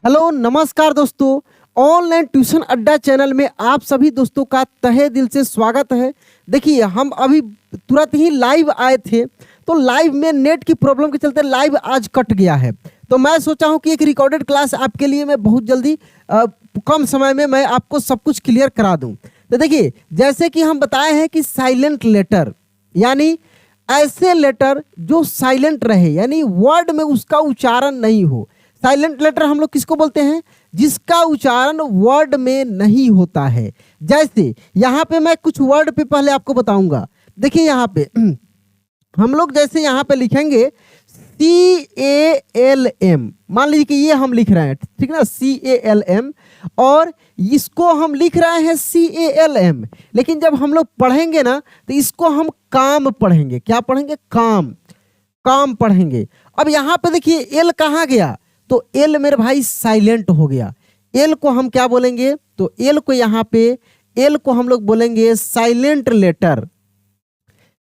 Hello नमस्कार दोस्तों। Online tuition अड्डा चैनल में आप सभी दोस्तों का तहे दिल से स्वागत है। देखिए हम अभी तुरंत ही लाइव आए थे, तो लाइव में नेट की प्रॉब्लम के चलते लाइव आज कट गया है। तो मैं सोचा हूं कि एक रिकॉर्डेड क्लास आपके लिए मैं बहुत जल्दी कम समय में मैं आपको सब कुछ क्लियर करा दूं। तो देखिए जैसे कि हम बताए हैं कि साइलेंट लेटर यानी ऐसे लेटर जो साइलेंट रहे, यानी वर्ड में उसका उच्चारण नहीं हो। साइलेंट लेटर हम लोग किसको बोलते हैं? जिसका उच्चारण वर्ड में नहीं होता है। जैसे यहाँ पे मैं कुछ वर्ड पे पहले आपको बताऊंगा। देखिए यहाँ पे हम लोग जैसे यहाँ पे लिखेंगे CALM, मान लीजिए कि ये हम लिख रहे हैं, ठीक ना, CALM, और इसको हम लिख रहे हैं CALM, लेकिन जब हम लोग पढ़ेंगे ना तो इसको हम काम पढ़ेंगे। क्या पढ़ेंगे? काम, काम पढ़ेंगे। अब यहाँ पे देखिए एल कहाँ गया? तो एल मेरे भाई साइलेंट हो गया। एल को हम क्या बोलेंगे? तो एल को यहाँ पे एल को हम लोग बोलेंगे साइलेंट लेटर।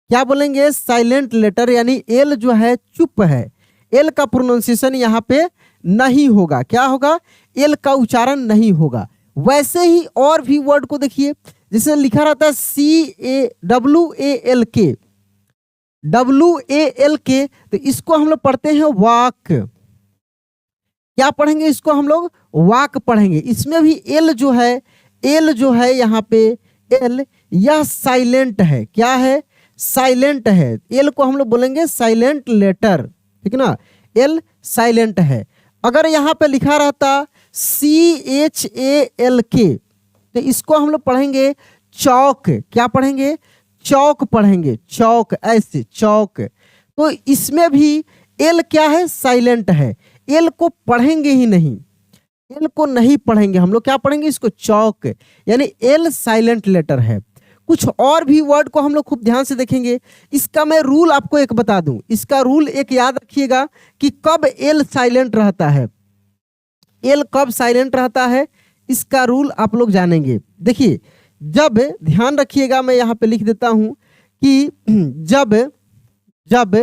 क्या बोलेंगे? साइलेंट लेटर, यानी एल जो है चुप है। एल का प्रोनाउंसिएशन यहाँ पे नहीं होगा। क्या होगा? एल का उच्चारण नहीं होगा। वैसे ही और भी वर्ड को देखिए, जिसे लिखा रहता है WALK, WALK, तो इसको हम लोग पढ़ते हैं वाक। क्या पढ़ेंगे? इसको हम लोग वाक पढ़ेंगे। इसमें भी एल जो है, एल जो है यहाँ पे एल, यह साइलेंट है। क्या है? साइलेंट है। एल को हम लोग बोलेंगे साइलेंट लेटर, ठीक ना, एल साइलेंट है। अगर यहाँ पे लिखा रहता CHALK, तो इसको हम लोग पढ़ेंगे चौक। क्या पढ़ेंगे? चौक पढ़ेंगे, चौक, ऐसे चौक। तो इसमें भी एल क्या है? साइलेंट है। एल को पढ़ेंगे ही नहीं, एल को नहीं पढ़ेंगे हम लोग। क्या पढ़ेंगे? इसको चौक, यानी एल साइलेंट लेटर है। कुछ और भी वर्ड को हम लोग खूब ध्यान से देखेंगे। इसका मैं रूल आपको एक बता दूं। इसका रूल एक याद रखिएगा कि कब एल साइलेंट रहता है, एल कब साइलेंट रहता है, इसका रूल आप लोग जानेंगे। देखिए जब, ध्यान रखिएगा, मैं यहाँ पे लिख देता हूं कि जब जब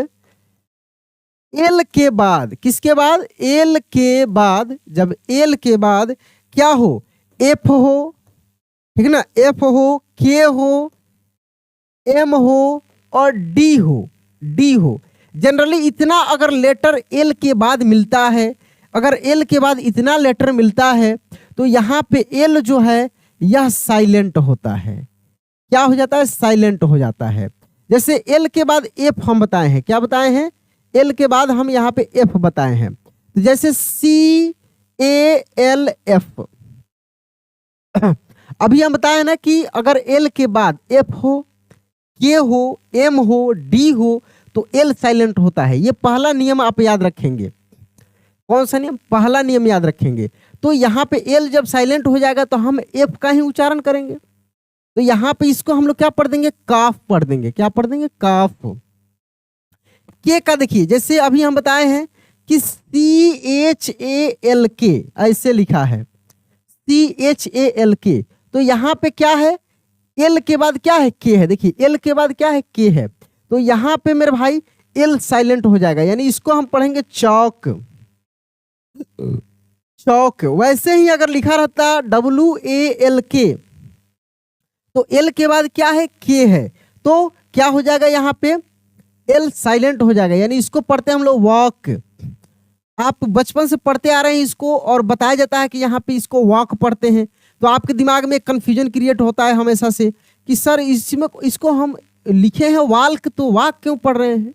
एल के बाद, किसके बाद? एल के बाद, जब एल के बाद क्या हो? एफ हो, ठीक ना, एफ हो, के हो, एम हो और डी हो, डी हो। जनरली इतना अगर लेटर एल के बाद मिलता है, अगर एल के बाद इतना लेटर मिलता है, तो यहाँ पे एल जो है यह साइलेंट होता है। क्या हो जाता है? साइलेंट हो जाता है। जैसे एल के बाद एफ हम बताए हैं। क्या बताए हैं? एल के बाद हम यहाँ पे एफ बताए हैं। तो जैसे CALF, अभी हम बताए ना कि अगर एल के बाद एफ हो, के हो, एम हो, डी हो, तो एल साइलेंट होता है। ये पहला नियम आप याद रखेंगे। कौन सा नियम? पहला नियम याद रखेंगे। तो यहाँ पे एल जब साइलेंट हो जाएगा तो हम एफ का ही उच्चारण करेंगे। तो यहाँ पे इसको हम लोग क्या पढ़ देंगे? काफ पढ़ देंगे। क्या पढ़ देंगे? काफ। के का देखिए, जैसे अभी हम बताए हैं कि CHALK ऐसे लिखा है, CHALK। तो यहाँ पे क्या है? एल के बाद क्या है? के है। देखिए एल के बाद क्या है? के है। तो यहाँ पे मेरे भाई एल साइलेंट हो जाएगा, यानी इसको हम पढ़ेंगे चौक, चौक। वैसे ही अगर लिखा रहता WALK, तो एल के बाद क्या है? के है। तो क्या हो जाएगा? यहाँ पे एल साइलेंट हो जाएगा, यानी इसको पढ़ते हैं हम लोग वॉक। आप बचपन से पढ़ते आ रहे हैं इसको, और बताया जाता है कि यहाँ पे इसको वॉक पढ़ते हैं। तो आपके दिमाग में कंफ्यूजन क्रिएट होता है हमेशा से कि सर इसमें इसको हम लिखे हैं वाल्क, तो वाक क्यों पढ़ रहे हैं?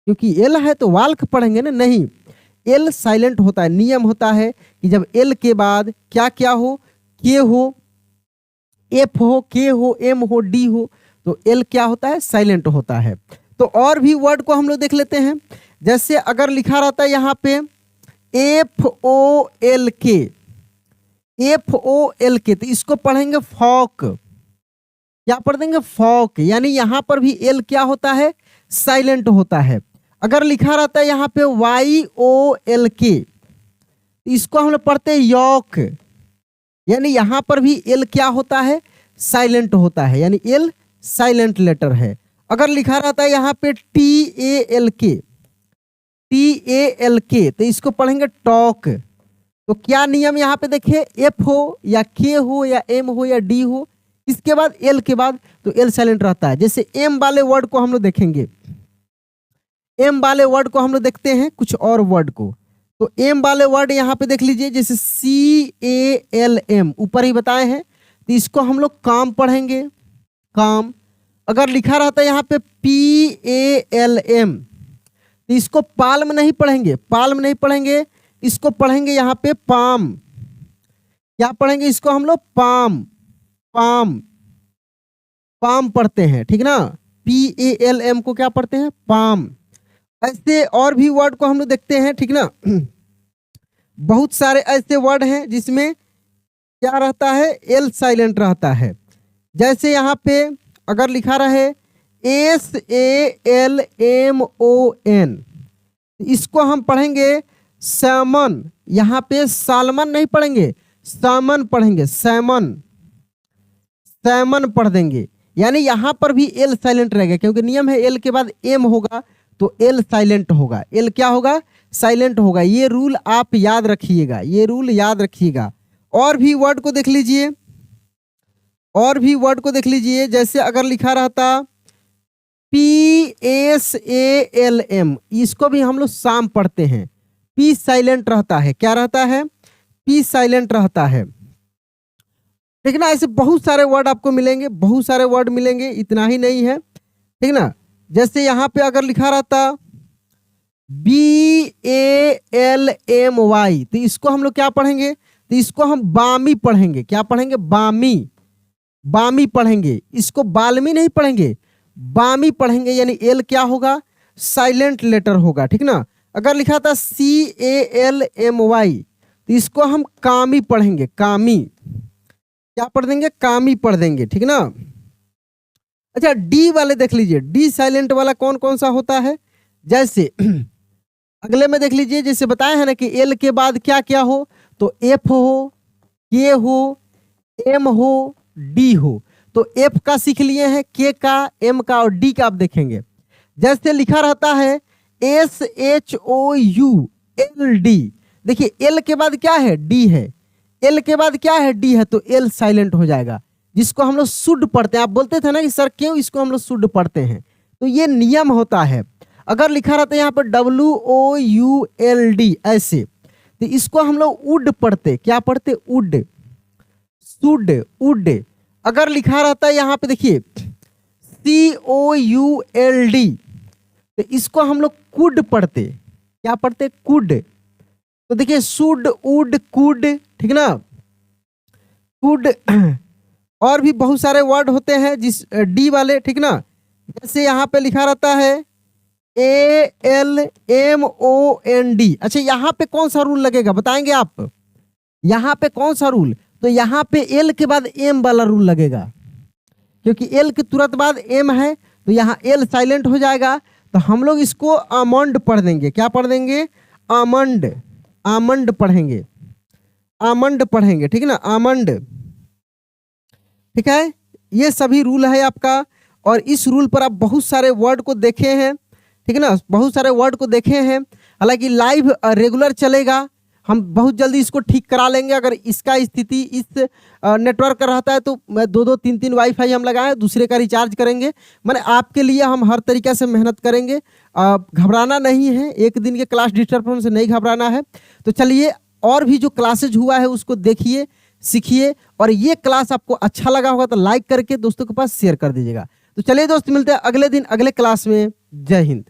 क्योंकि एल है तो वाल्क पढ़ेंगे ना। नहीं, एल साइलेंट होता है। नियम होता है कि जब एल के बाद क्या क्या हो? के हो, एफ हो, के हो, एम हो, डी हो, तो एल क्या होता है? साइलेंट होता है। तो और भी वर्ड को हम लोग देख लेते हैं। जैसे अगर लिखा रहता है यहाँ पे FOLK, FOLK, तो इसको पढ़ेंगे फॉक। क्या पढ़ देंगे? फॉक, यानी यहाँ पर भी एल क्या होता है? साइलेंट होता है। अगर लिखा रहता है यहाँ पे YOLK, इसको हम लोग पढ़ते हैं यॉक, यानी यहाँ पर भी एल क्या होता है? साइलेंट होता है, यानी एल साइलेंट लेटर है। अगर लिखा रहता है यहाँ पे TALK, तो इसको पढ़ेंगे टॉक। तो क्या नियम यहाँ पे देखिए, एफ हो या के हो या एम हो या डी हो, इसके बाद एल के बाद, तो एल साइलेंट रहता है। जैसे एम वाले वर्ड को हम लोग देखेंगे, एम वाले वर्ड को हम लोग देखते हैं कुछ और वर्ड को। तो एम वाले वर्ड यहाँ पे देख लीजिए, जैसे CALM ऊपर ही बताए हैं, तो इसको हम लोग काम पढ़ेंगे, काम। अगर लिखा रहता है यहाँ पे PALM, तो इसको पाल्म नहीं पढ़ेंगे, पाल्म नहीं पढ़ेंगे, इसको पढ़ेंगे यहाँ पे पाम। क्या पढ़ेंगे इसको हम लोग? पाम, पाम, पाम पढ़ते हैं, ठीक ना। PALM को क्या पढ़ते हैं? पाम। ऐसे और भी वर्ड को हम लोग देखते हैं, ठीक ना। बहुत सारे ऐसे वर्ड हैं जिसमें क्या रहता है? एल साइलेंट रहता है। जैसे यहाँ पे अगर लिखा रहे SALMON, इसको हम पढ़ेंगे सैमन। यहाँ पे सालमन नहीं पढ़ेंगे, सैमन पढ़ेंगे, सैमन, सैमन पढ़ देंगे। यानी यहाँ पर भी एल साइलेंट रहेगा, क्योंकि नियम है एल के बाद एम होगा तो एल साइलेंट होगा। एल क्या होगा? साइलेंट होगा। ये रूल आप याद रखिएगा, ये रूल याद रखिएगा। और भी वर्ड को देख लीजिए, और भी वर्ड को देख लीजिए। जैसे अगर लिखा रहता PSALM, इसको भी हम लोग शाम पढ़ते हैं। पी साइलेंट रहता है, क्या रहता है? पी साइलेंट रहता है, ठीक ना। ऐसे बहुत सारे वर्ड आपको मिलेंगे, बहुत सारे वर्ड मिलेंगे, इतना ही नहीं है, ठीक ना। जैसे यहाँ पे अगर लिखा रहता BALMY, तो इसको हम लोग क्या पढ़ेंगे? तो इसको हम बामी पढ़ेंगे। क्या पढ़ेंगे? बामी, बामी पढ़ेंगे। इसको बाल्मी नहीं पढ़ेंगे, बामी पढ़ेंगे। यानी एल क्या होगा? साइलेंट लेटर होगा, ठीक ना। अगर लिखा था CALMY, तो इसको हम कामी पढ़ेंगे, कामी। क्या पढ़ देंगे? कामी पढ़ देंगे, ठीक ना। अच्छा, डी वाले देख लीजिए, डी साइलेंट वाला कौन कौन सा होता है? जैसे अगले में देख लीजिए, जैसे बताए हैं ना कि एल के बाद क्या क्या हो, तो एफ हो, के हो, एम हो, डी हो। तो एफ का सीख लिए हैं, के का, एम का और डी का आप देखेंगे। जैसे लिखा रहता है SHOULD, देखिए एल के बाद क्या है? डी है। एल के बाद क्या है? डी है, तो एल साइलेंट हो जाएगा, जिसको हम लोग शुद्ध पढ़ते हैं। आप बोलते थे ना कि सर क्यों इसको हम लोग शुद्ध पढ़ते हैं, तो ये नियम होता है। अगर लिखा रहता है यहाँ पर WOULD ऐसे, तो इसको हम लोग उड पढ़ते। क्या पढ़ते? उड, शुद्ध, उड। अगर लिखा रहता है यहाँ पे देखिए COULD, तो इसको हम लोग कुड पढ़ते। क्या पढ़ते? कुड। तो देखिए शुड, उड, कुड, ठीक ना, कुड। और भी बहुत सारे वर्ड होते हैं जिस डी वाले, ठीक ना। जैसे यहाँ पे लिखा रहता है ALMOND। अच्छा, यहाँ पे कौन सा रूल लगेगा बताएंगे आप? यहाँ पे कौन सा रूल? तो यहाँ पे एल के बाद एम वाला रूल लगेगा, क्योंकि एल के तुरंत बाद एम है, तो यहाँ एल साइलेंट हो जाएगा। तो हम लोग इसको आमंड पढ़ देंगे। क्या पढ़ देंगे? आमंड, आमंड पढ़ेंगे, आमंड पढ़ेंगे, ठीक ना, आमंड, ठीक है। ये सभी रूल है आपका, और इस रूल पर आप बहुत सारे वर्ड को देखे हैं, ठीक है ना, बहुत सारे वर्ड को देखे हैं। हालांकि लाइव रेगुलर चलेगा, हम बहुत जल्दी इसको ठीक करा लेंगे। अगर इसका स्थिति इस नेटवर्क का रहता है तो 2-2 3-3 वाईफाई हम लगाएं, दूसरे का रिचार्ज करेंगे। मैंने आपके लिए हम हर तरीके से मेहनत करेंगे, घबराना नहीं है। एक दिन के क्लास डिस्टर्बेंस से नहीं घबराना है। तो चलिए, और भी जो क्लासेज हुआ है उसको देखिए, सीखिए, और ये क्लास आपको अच्छा लगा होगा तो लाइक करके दोस्तों के पास शेयर कर दीजिएगा। तो चलिए दोस्त, मिलते हैं अगले दिन अगले क्लास में। जय हिंद।